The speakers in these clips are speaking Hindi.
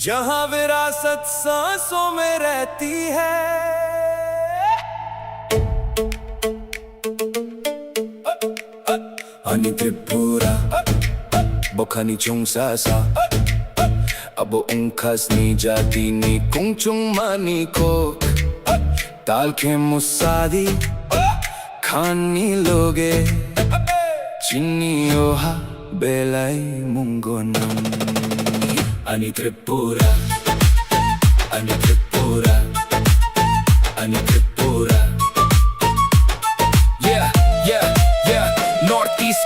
जहां विरासत सांसों में रहती है। Ani Tripura Bokani chung sasa Abo ungkas ni jati ni kung chung mani kok Tal ke musadi Khani loge Chini oha belai mungonam Ani Tripura Ani Tripura Ani Tripura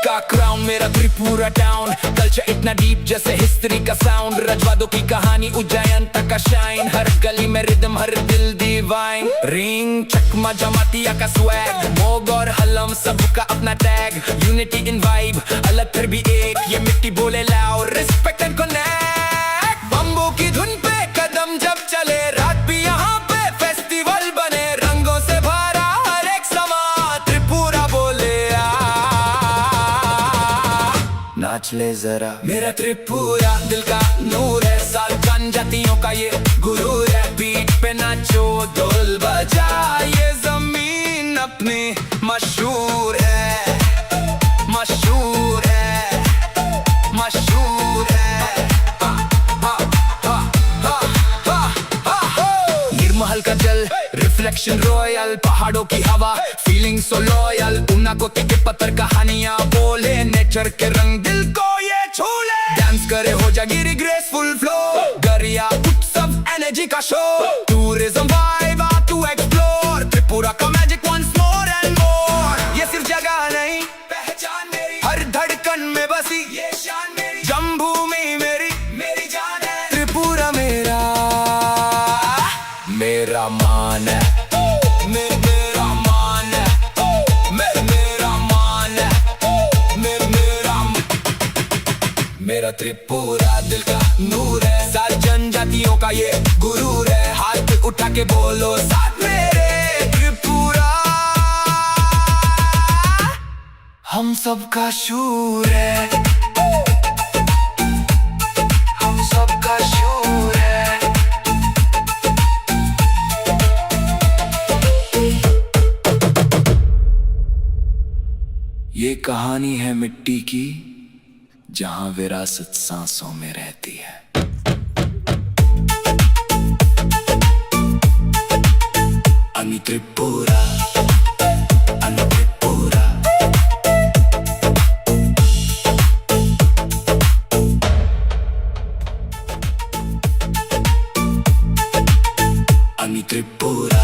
का क्राउन मेरा त्रिपुरा टाउन कल्चर इतना डीप जैसे हिस्ट्री का साउंड रजवादों की कहानी उज्जैन तक का शाइन हर गली में रिदम हर दिल डिवाइन रिंग चकमा जमातिया का स्वैग मोग और हलम सबका अपना टैग यूनिटी इन वाइब अलग फिर भी एक ये मिट्टी बोले लाओ रिस्पेक्ट एंड कनेक्ट बम्बू की धुन पे कदम जब चले रात भी यहाँ पे फेस्टिवल बने रंगों से भरा हर एक समा त्रिपुरा बोले नाच ले जरा मेरा त्रिपुरा दिल का नूर है साल जनजातियों का ये गुरूर है बीट पे नाचो ढोल बजा ये जमीन अपनी मशहूर है मशहूर है मशहूर है निर्महल का जल रिफ्लेक्शन रॉयल पहाड़ों की हवा फीलिंग सो लॉयल उना को के पत्थर कहानियां बोले नेचर के रंग दिल को ये छूले डांस करे हो जागिरी ग्रेसफुल फ्लो गरिया उत्सव एनर्जी का show tourism vibe to explore Tripura का magic once more and more ये सिर्फ जगह नहीं पहचान मेरी हर धड़कन में बसी ये शान मेरी जन्मभूमि मेरी मेरी जान है त्रिपुरा मेरा मेरा मान है मेरा मान है मेरा मान है मेरा त्रिपुरा दिल का नूर है सारी जनजातियों का ये गुरूर है हाथ उठा के बोलो साथ मेरे त्रिपुरा हम सबका शूर है हम सबका शूर है ये कहानी है मिट्टी की जहां विरासत सांसों में रहती है। Ani Tripura Ani Tripura Ani Tripura